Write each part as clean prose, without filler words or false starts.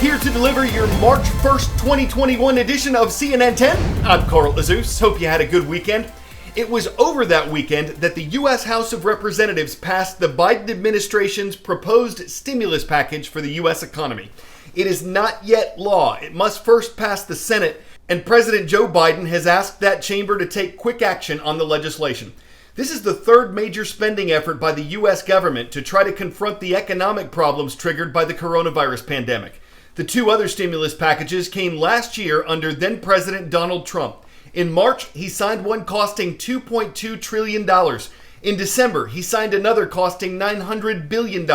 Here to deliver your March 1st, 2021 edition of CNN 10. I'm Carl Azus. Hope you had a good weekend. It was over that weekend that the U.S. House of Representatives passed the Biden administration's proposed stimulus package for the U.S. economy. It is not yet law. It must first pass the Senate, and President Joe Biden has asked that chamber to take quick action on the legislation. This is the third major spending effort by the U.S. government to try to confront the economic problems triggered by the coronavirus pandemic. The two other stimulus packages came last year under then-President Donald Trump. In March, he signed one costing $2.2 trillion. In December, he signed another costing $900 billion.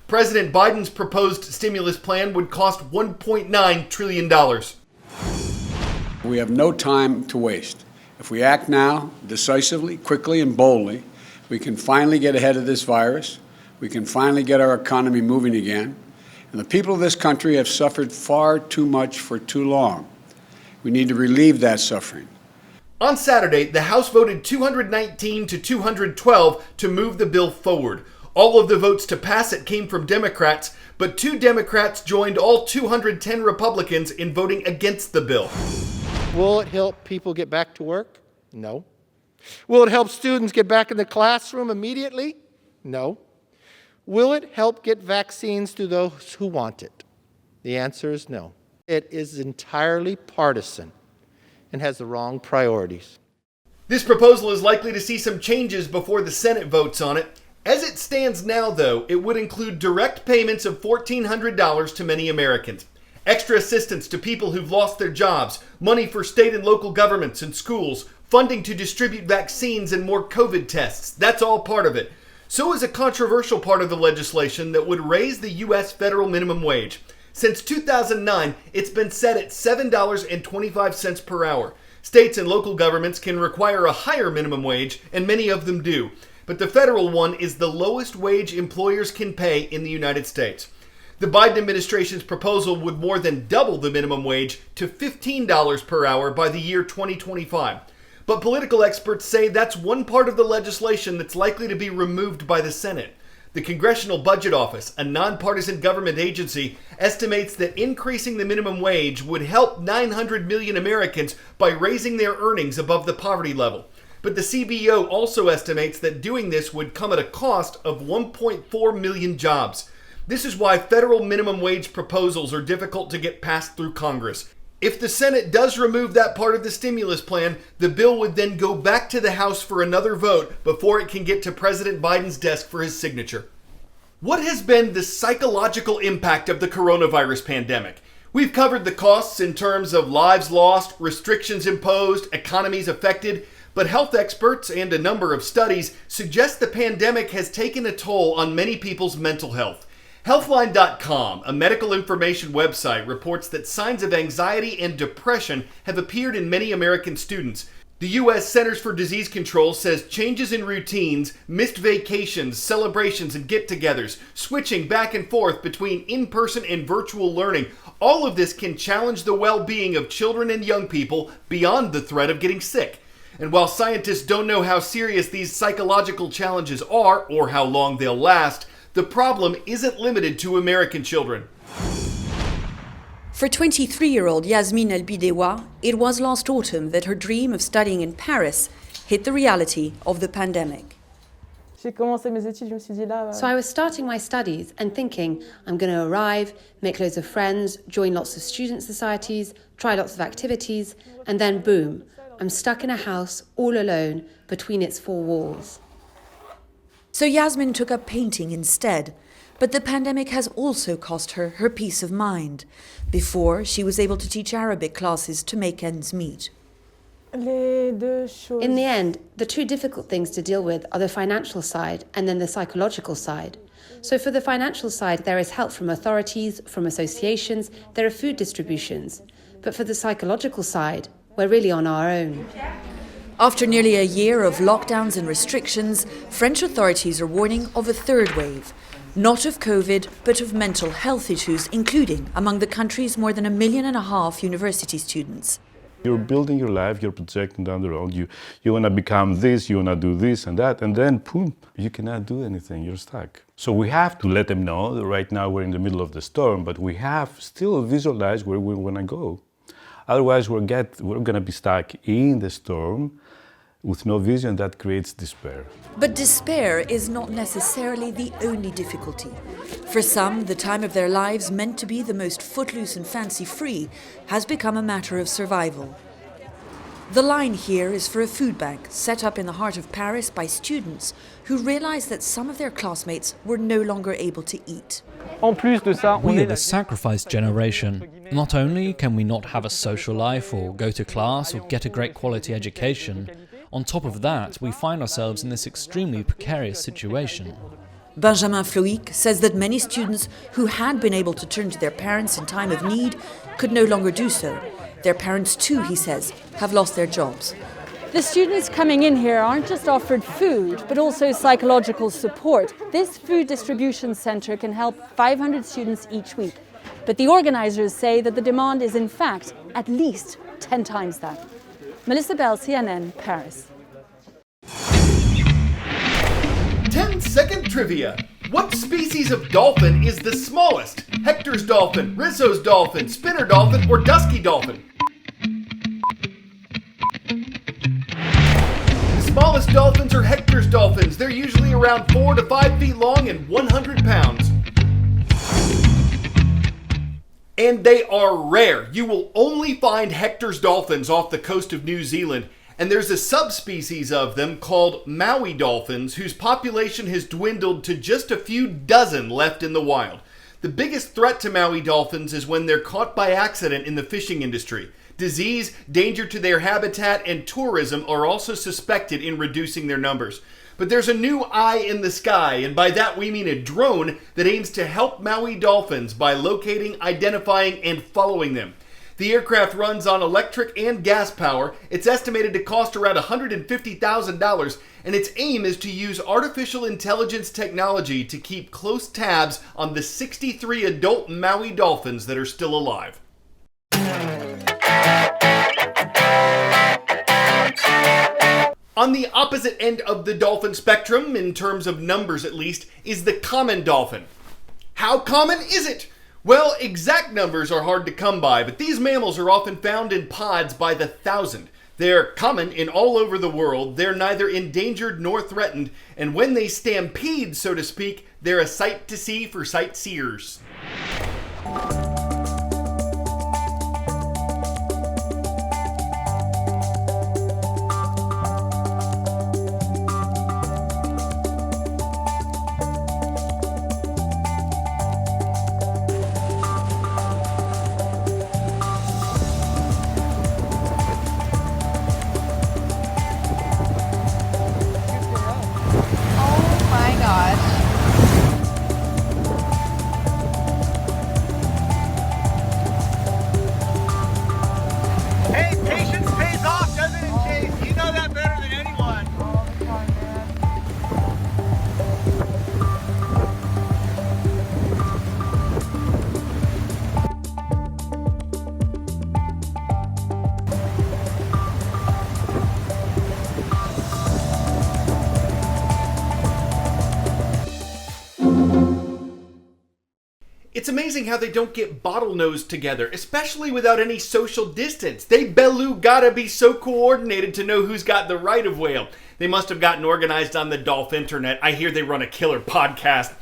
President Biden's proposed stimulus plan would cost $1.9 trillion. We have no time to waste. If we act now, decisively, quickly, and boldly, we can finally get ahead of this virus. We can finally get our economy moving again. And the people of this country have suffered far too much for too long. We need to relieve that suffering. On Saturday, the House voted 219 to 212 to move the bill forward. All of the votes to pass it came from Democrats, but two Democrats joined all 210 Republicans in voting against the bill. Will it help people get back to work? No. Will it help students get back in the classroom immediately? No. Will it help get vaccines to those who want it? The answer is no. It is entirely partisan and has the wrong priorities. This proposal is likely to see some changes before the Senate votes on it. As it stands now, though, it would include direct payments of $1,400 to many Americans, extra assistance to people who've lost their jobs, money for state and local governments and schools, funding to distribute vaccines and more COVID tests. That's all part of it. So is a controversial part of the legislation that would raise the U.S. federal minimum wage. Since 2009, it's been set at $7.25 per hour. States and local governments can require a higher minimum wage, and many of them do. But the federal one is the lowest wage employers can pay in the United States. The Biden administration's proposal would more than double the minimum wage to $15 per hour by the year 2025. But political experts say that's one part of the legislation that's likely to be removed by the Senate. The Congressional Budget Office, a nonpartisan government agency, estimates that increasing the minimum wage would help 900 million Americans by raising their earnings above the poverty level. But the CBO also estimates that doing this would come at a cost of 1.4 million jobs. This is why federal minimum wage proposals are difficult to get passed through Congress. If the Senate does remove that part of the stimulus plan, the bill would then go back to the House for another vote before it can get to President Biden's desk for his signature. What has been the psychological impact of the coronavirus pandemic? We've covered the costs in terms of lives lost, restrictions imposed, economies affected, but health experts and a number of studies suggest the pandemic has taken a toll on many people's mental health. Healthline.com, a medical information website, reports that signs of anxiety and depression have appeared in many American students. The U.S. Centers for Disease Control says changes in routines, missed vacations, celebrations, and get-togethers, switching back and forth between in-person and virtual learning, all of this can challenge the well-being of children and young people beyond the threat of getting sick. And while scientists don't know how serious these psychological challenges are or how long they'll last, the problem isn't limited to American children. For 23-year-old Yasmine Elbidewa, it was last autumn that her dream of studying in Paris hit the reality of the pandemic. So I was starting my studies and thinking, I'm going to arrive, make loads of friends, join lots of student societies, try lots of activities, and then boom, I'm stuck in a house all alone between its four walls. So Yasmin took up painting instead, but the pandemic has also cost her her peace of mind. Before, she was able to teach Arabic classes to make ends meet. In the end, the two difficult things to deal with are the financial side and then the psychological side. So for the financial side, there is help from authorities, from associations, there are food distributions. But for the psychological side, we're really on our own. After nearly a year of lockdowns and restrictions, French authorities are warning of a third wave. Not of COVID, but of mental health issues, including among the country's more than 1.5 million university students. You're building your life, you're projecting down the road, you want to become this, you want to do this and that, and then, boom, you cannot do anything, you're stuck. So we have to let them know that right now we're in the middle of the storm, but we have still visualized where we want to go. Otherwise, we're going to be stuck in the storm with no vision. That creates despair. But despair is not necessarily the only difficulty. For some, the time of their lives meant to be the most footloose and fancy-free has become a matter of survival. The line here is for a food bank set up in the heart of Paris by students who realized that some of their classmates were no longer able to eat. We are the sacrificed generation. Not only can we not have a social life or go to class or get a great quality education, on top of that, we find ourselves in this extremely precarious situation. Benjamin Floic says that many students who had been able to turn to their parents in time of need could no longer do so. Their parents too, he says, have lost their jobs. The students coming in here aren't just offered food, but also psychological support. This food distribution centre can help 500 students each week. But the organisers say that the demand is in fact at least 10 times that. Melissa Bell, CNN, Paris. 10-second trivia. What species of dolphin is the smallest? Hector's dolphin, Risso's dolphin, spinner dolphin, or dusky dolphin? The smallest dolphins are Hector's dolphins. They're usually around 4 to 5 feet long and 100 pounds. And they are rare. You will only find Hector's dolphins off the coast of New Zealand. And there's a subspecies of them called Maui dolphins whose population has dwindled to just a few dozen left in the wild. The biggest threat to Maui dolphins is when they're caught by accident in the fishing industry. Disease, danger to their habitat, and tourism are also suspected in reducing their numbers. But there's a new eye in the sky, and by that we mean a drone that aims to help Maui dolphins by locating, identifying, and following them. The aircraft runs on electric and gas power. It's estimated to cost around $150,000, and its aim is to use artificial intelligence technology to keep close tabs on the 63 adult Maui dolphins that are still alive. On the opposite end of the dolphin spectrum, in terms of numbers at least, is the common dolphin. How common is it? Well, exact numbers are hard to come by, but these mammals are often found in pods by the thousand. They're common in all over the world, they're neither endangered nor threatened, and when they stampede, so to speak, they're a sight to see for sightseers. It's amazing how they don't get bottlenosed together, especially without any social distance. They gotta be so coordinated to know who's got the right of whale. They must have gotten organized on the Dolphin internet. I hear they run a killer podcast.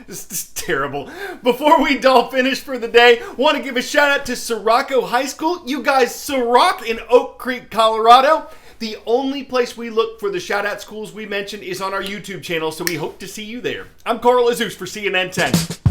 This is terrible. Before we finish for the day, want to give a shout out to Sirocco High School. You guys, Siroc in Oak Creek, Colorado. The only place we look for the shout out schools we mentioned is on our YouTube channel, so we hope to see you there. I'm Carl Azus for CNN 10.